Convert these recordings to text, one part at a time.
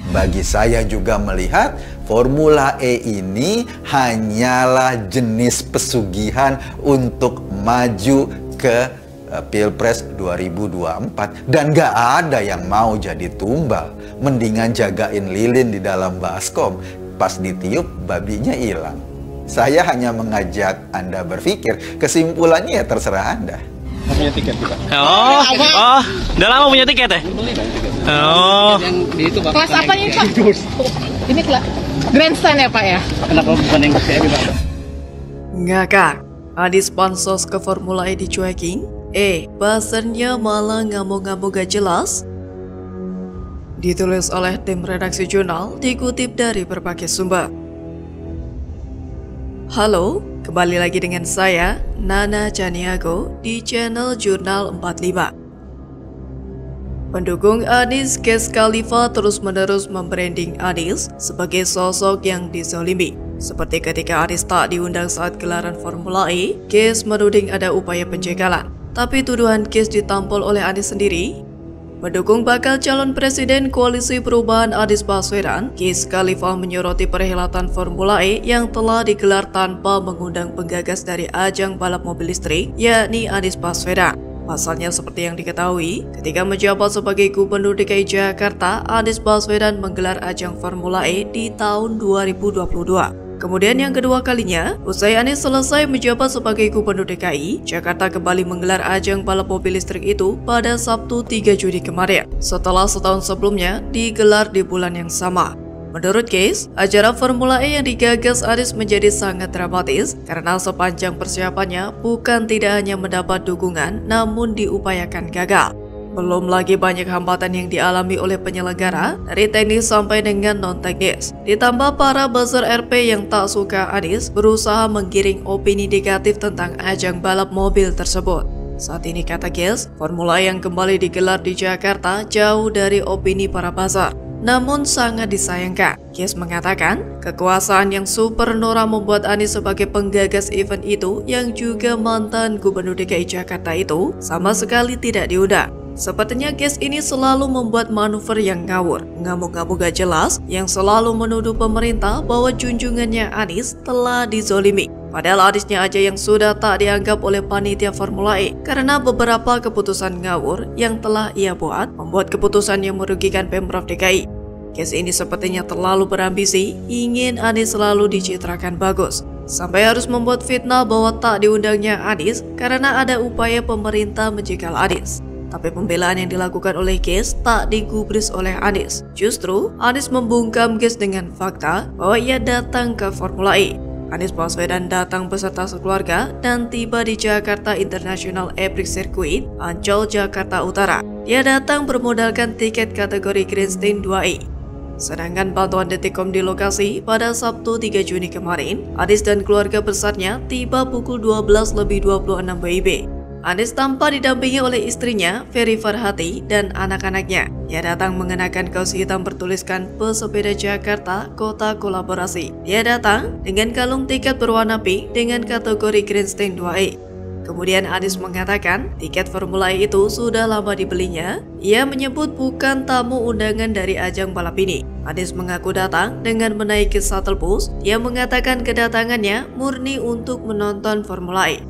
Bagi saya juga melihat Formula E ini hanyalah jenis pesugihan untuk maju ke Pilpres 2024. Dan gak ada yang mau jadi tumbal. Mendingan jagain lilin di dalam baskom. Pas ditiup, babinya hilang. Saya hanya mengajak Anda berpikir. Kesimpulannya ya terserah Anda. Punya tiket juga. Udah lama punya tiket ya? Yang di itu Pak. Kelas apa ini Pak? Ini kelas grandstand ya Pak ya? Kenapa bukan yang VIP Pak? Ngakak, Adis pansos ke Formula E dicuekin? Buzzernya malah ngamuk-ngamuk gak jelas? Ditulis oleh tim redaksi jurnal, dikutip dari berbagai sumber. Halo, kembali lagi dengan saya, Nana Caniago, di channel Jurnal 45. Pendukung Anies Kes Khalifa terus-menerus membranding Anies sebagai sosok yang dizolimi. Seperti ketika Anies tak diundang saat gelaran Formula E, Kes menuding ada upaya penjagalan. Tapi tuduhan Kes ditampol oleh Anies sendiri. Mendukung bakal calon presiden Koalisi Perubahan Anies Baswedan, Kes Khalifa menyoroti perhelatan Formula E yang telah digelar tanpa mengundang penggagas dari ajang balap mobil listrik, yakni Anies Baswedan. Pasalnya seperti yang diketahui, ketika menjabat sebagai Gubernur DKI Jakarta, Anies Baswedan menggelar ajang Formula E di tahun 2022. Kemudian yang kedua kalinya, usai Anies selesai menjabat sebagai Gubernur DKI, Jakarta kembali menggelar ajang balap mobil listrik itu pada Sabtu 3 Juni kemarin, setelah setahun sebelumnya digelar di bulan yang sama. Menurut Kes, acara Formula E yang digagas Anies menjadi sangat dramatis karena sepanjang persiapannya bukan tidak hanya mendapat dukungan, namun diupayakan gagal. Belum lagi banyak hambatan yang dialami oleh penyelenggara, dari teknis sampai dengan non-teknis. Ditambah para buzzer RP yang tak suka Anies berusaha menggiring opini negatif tentang ajang balap mobil tersebut. Saat ini kata Kes, Formula yang kembali digelar di Jakarta jauh dari opini para buzzer. Namun sangat disayangkan, Kes mengatakan kekuasaan yang super norak membuat Anies sebagai penggagas event itu yang juga mantan Gubernur DKI Jakarta itu sama sekali tidak diundang. Sepertinya Kes ini selalu membuat manuver yang ngawur, ngamuk-ngamuk gak jelas, yang selalu menuduh pemerintah bahwa junjungannya Anies telah dizolimi. Padahal Aniesnya aja yang sudah tak dianggap oleh panitia Formula E karena beberapa keputusan ngawur yang telah ia buat, membuat keputusan yang merugikan Pemprov DKI. Kes ini sepertinya terlalu berambisi, ingin Anies selalu dicitrakan bagus. Sampai harus membuat fitnah bahwa tak diundangnya Anies karena ada upaya pemerintah menjegal Anies. Tapi pembelaan yang dilakukan oleh Kes tak digubris oleh Anies. Justru, Anies membungkam Kes dengan fakta bahwa ia datang ke Formula E. Anies Baswedan datang beserta sekeluarga dan tiba di Jakarta International Airport Circuit, Ancol, Jakarta Utara. Dia datang bermodalkan tiket kategori Grandstand 2E. Sedangkan pantauan Detikcom di lokasi pada Sabtu 3 Juni kemarin, Anies dan keluarga besarnya tiba pukul 12:26 WIB. Anies tampak didampingi oleh istrinya, Ferry Farhati, dan anak-anaknya. Dia datang mengenakan kaos hitam bertuliskan Pesepeda Jakarta Kota Kolaborasi. Dia datang dengan kalung tiket berwarna pink dengan kategori Grandstand 2E. Kemudian Anies mengatakan tiket Formula E itu sudah lama dibelinya. Ia menyebut bukan tamu undangan dari ajang balap ini. Anies mengaku datang dengan menaiki shuttle bus. Dia mengatakan kedatangannya murni untuk menonton Formula E.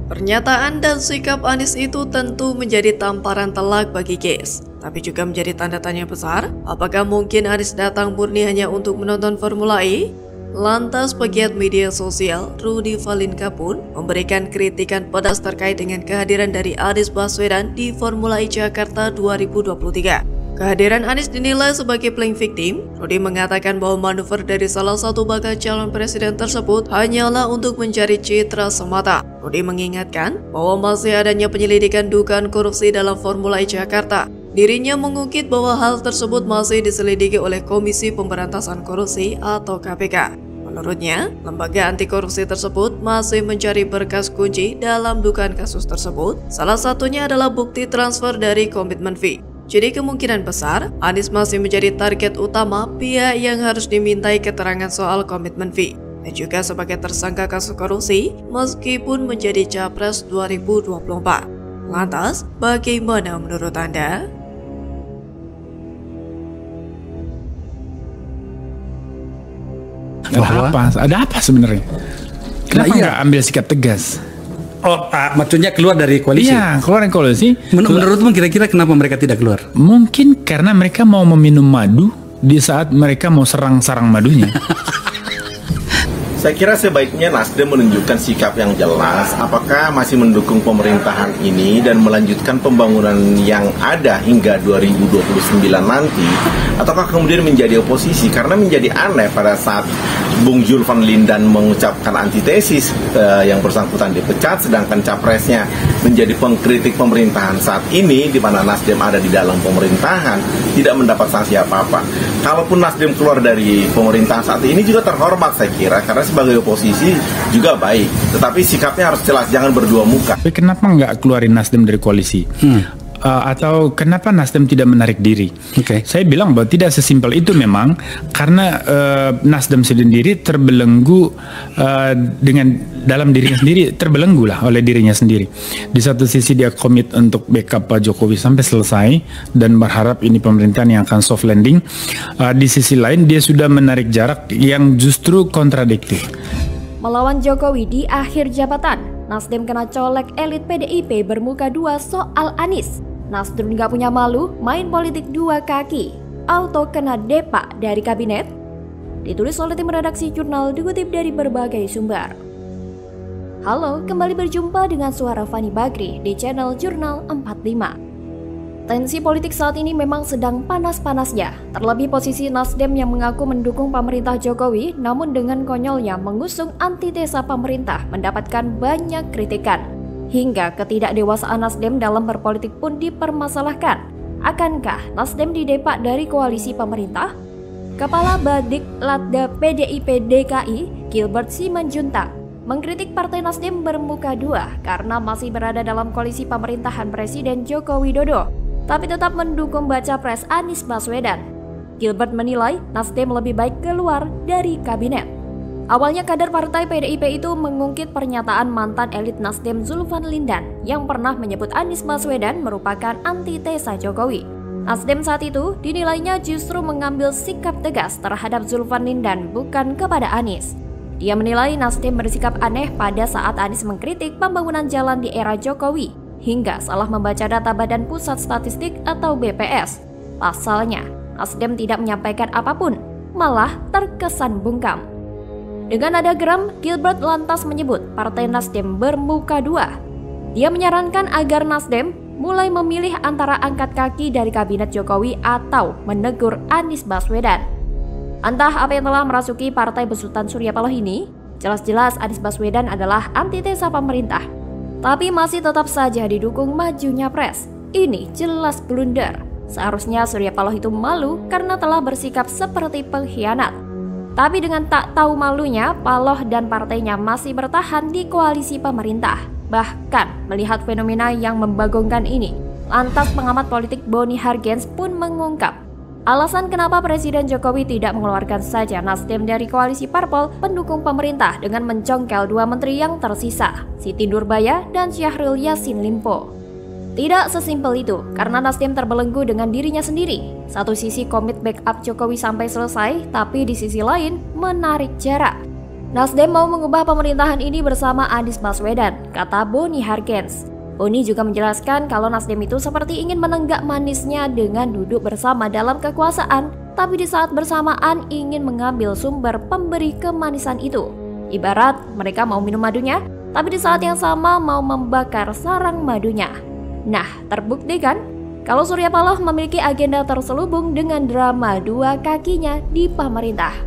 Pernyataan dan sikap Anies itu tentu menjadi tamparan telak bagi Kes, tapi juga menjadi tanda tanya besar, apakah mungkin Anies datang murni hanya untuk menonton Formula E? Lantas pegiat media sosial Rudy Valinka pun memberikan kritikan pedas terkait dengan kehadiran dari Anies Baswedan di Formula E Jakarta 2023. Kehadiran Anies dinilai sebagai playing victim. Rudy mengatakan bahwa manuver dari salah satu bakal calon presiden tersebut hanyalah untuk mencari citra semata. Rudy mengingatkan bahwa masih adanya penyelidikan dugaan korupsi dalam Formula E Jakarta. Dirinya mengungkit bahwa hal tersebut masih diselidiki oleh Komisi Pemberantasan Korupsi atau KPK. Menurutnya, lembaga anti korupsi tersebut masih mencari berkas kunci dalam dugaan kasus tersebut. Salah satunya adalah bukti transfer dari komitmen fee. Jadi kemungkinan besar, Anies masih menjadi target utama pihak yang harus dimintai keterangan soal komitmen fee. Dan juga sebagai tersangka kasus korupsi, meskipun menjadi Capres 2024. Lantas, bagaimana menurut Anda? Ada apa sebenarnya? Kenapa nggak ambil sikap tegas? Oh, maksudnya keluar dari koalisi? Iya, keluar dari koalisi. Menurutmu kira-kira kenapa mereka tidak keluar? Mungkin karena mereka mau meminum madu di saat mereka mau sarang madunya. Saya kira sebaiknya Nasdem menunjukkan sikap yang jelas, apakah masih mendukung pemerintahan ini dan melanjutkan pembangunan yang ada hingga 2029 nanti, ataukah kemudian menjadi oposisi, karena menjadi aneh pada saat Bung Zulfan Lindan mengucapkan antitesis, yang bersangkutan dipecat, sedangkan capresnya menjadi pengkritik pemerintahan saat ini, di mana Nasdem ada di dalam pemerintahan, tidak mendapat sanksi apa-apa. Kalaupun Nasdem keluar dari pemerintahan saat ini juga terhormat saya kira, karena sebagai oposisi juga baik, tetapi sikapnya harus jelas, jangan berdua muka. Tapi kenapa nggak keluarin Nasdem dari koalisi? Atau kenapa Nasdem tidak menarik diri? Saya bilang bahwa tidak sesimpel itu memang, karena Nasdem sendiri terbelenggu dengan dalam dirinya sendiri, terbelenggu lah oleh dirinya sendiri. Di satu sisi dia komit untuk backup Pak Jokowi sampai selesai dan berharap ini pemerintahan yang akan soft landing. Di sisi lain dia sudah menarik jarak yang justru kontradiktif. Melawan Jokowi di akhir jabatan, Nasdem kena colek elit PDIP bermuka dua soal Anies. Nasdem nggak punya malu, main politik dua kaki. Auto kena depak dari kabinet. Ditulis oleh tim redaksi jurnal, dikutip dari berbagai sumber. Halo, kembali berjumpa dengan suara Fani Bakri di channel Jurnal 45. Tensi politik saat ini memang sedang panas-panasnya. Terlebih posisi Nasdem yang mengaku mendukung pemerintah Jokowi, namun dengan konyolnya mengusung antitesa pemerintah mendapatkan banyak kritikan. Hingga ketidakdewasaan Nasdem dalam berpolitik pun dipermasalahkan. Akankah Nasdem didepak dari koalisi pemerintah? Kepala Badik Latda PDIP DKI, Gilbert Simanjuntak, mengkritik Partai Nasdem bermuka dua karena masih berada dalam koalisi pemerintahan Presiden Joko Widodo, tapi tetap mendukung baca pres Anies Baswedan. Gilbert menilai Nasdem lebih baik keluar dari kabinet. Awalnya kader partai PDIP itu mengungkit pernyataan mantan elit Nasdem Zulfan Lindan yang pernah menyebut Anies Baswedan merupakan antitesa Jokowi. Nasdem saat itu dinilainya justru mengambil sikap tegas terhadap Zulfan Lindan, bukan kepada Anies. Dia menilai Nasdem bersikap aneh pada saat Anies mengkritik pembangunan jalan di era Jokowi, hingga salah membaca data Badan Pusat Statistik atau BPS. Pasalnya, Nasdem tidak menyampaikan apapun, malah terkesan bungkam. Dengan nada geram, Gilbert lantas menyebut Partai Nasdem bermuka dua. Dia menyarankan agar Nasdem mulai memilih antara angkat kaki dari kabinet Jokowi atau menegur Anies Baswedan. Entah apa yang telah merasuki partai besutan Surya Paloh ini, jelas-jelas Anies Baswedan adalah antitesa pemerintah, tapi masih tetap saja didukung majunya pres. Ini jelas blunder. Seharusnya Surya Paloh itu malu karena telah bersikap seperti pengkhianat. Tapi dengan tak tahu malunya, Paloh dan partainya masih bertahan di koalisi pemerintah. Bahkan melihat fenomena yang membagongkan ini, lantas pengamat politik Boni Hargens pun mengungkap alasan kenapa Presiden Jokowi tidak mengeluarkan saja Nasdem dari koalisi parpol pendukung pemerintah dengan mencongkel dua menteri yang tersisa, Siti Nurbaya dan Syahrul Yassin Limpo. Tidak sesimpel itu, karena Nasdem terbelenggu dengan dirinya sendiri. Satu sisi komit backup Jokowi sampai selesai, tapi di sisi lain menarik jarak. Nasdem mau mengubah pemerintahan ini bersama Anies Baswedan, kata Boni Hargens. Boni juga menjelaskan kalau Nasdem itu seperti ingin menenggak manisnya dengan duduk bersama dalam kekuasaan, tapi di saat bersamaan ingin mengambil sumber pemberi kemanisan itu. Ibarat mereka mau minum madunya, tapi di saat yang sama mau membakar sarang madunya. Nah, terbukti kan kalau Surya Paloh memiliki agenda terselubung dengan drama dua kakinya di pemerintah.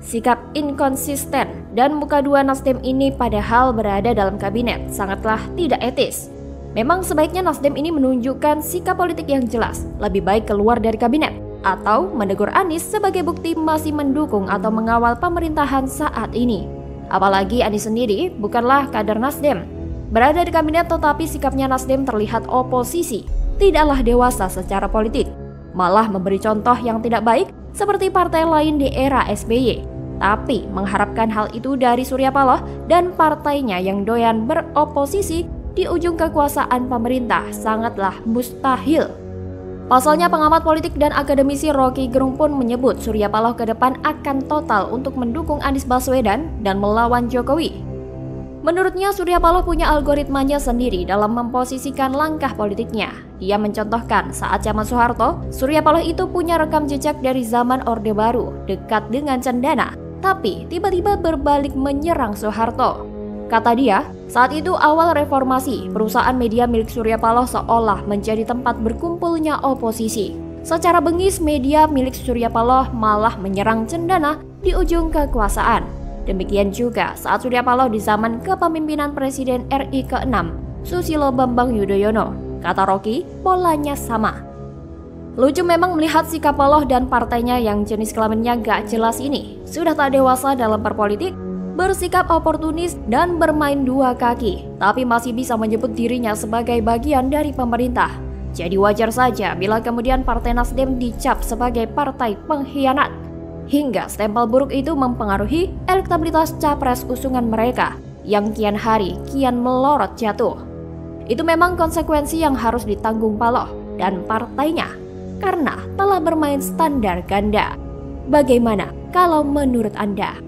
Sikap inkonsisten dan muka dua Nasdem ini padahal berada dalam kabinet sangatlah tidak etis. Memang sebaiknya Nasdem ini menunjukkan sikap politik yang jelas, lebih baik keluar dari kabinet atau menegur Anies sebagai bukti masih mendukung atau mengawal pemerintahan saat ini. Apalagi Anies sendiri bukanlah kader Nasdem. Berada di kabinet tetapi sikapnya Nasdem terlihat oposisi, tidaklah dewasa secara politik, malah memberi contoh yang tidak baik seperti partai lain di era SBY. Tapi mengharapkan hal itu dari Surya Paloh dan partainya yang doyan beroposisi di ujung kekuasaan pemerintah sangatlah mustahil. Pasalnya pengamat politik dan akademisi Rocky Gerung pun menyebut Surya Paloh ke depan akan total untuk mendukung Anies Baswedan dan melawan Jokowi. Menurutnya Surya Paloh punya algoritmanya sendiri dalam memposisikan langkah politiknya. Dia mencontohkan saat zaman Soeharto, Surya Paloh itu punya rekam jejak dari zaman Orde Baru, dekat dengan Cendana, tapi tiba-tiba berbalik menyerang Soeharto. Kata dia, saat itu awal reformasi, perusahaan media milik Surya Paloh seolah menjadi tempat berkumpulnya oposisi. Secara bengis, media milik Surya Paloh malah menyerang Cendana di ujung kekuasaan. Demikian juga saat Surya Paloh di zaman kepemimpinan Presiden RI ke-6, Susilo Bambang Yudhoyono. Kata Rocky, polanya sama. Lucu memang melihat sikap Paloh dan partainya yang jenis kelaminnya gak jelas ini. Sudah tak dewasa dalam berpolitik, bersikap oportunis dan bermain dua kaki, tapi masih bisa menyebut dirinya sebagai bagian dari pemerintah. Jadi wajar saja bila kemudian Partai Nasdem dicap sebagai partai pengkhianat. Hingga stempel buruk itu mempengaruhi elektabilitas capres usungan mereka yang kian hari kian melorot jatuh. Itu memang konsekuensi yang harus ditanggung Paloh dan partainya karena telah bermain standar ganda. Bagaimana kalau menurut Anda?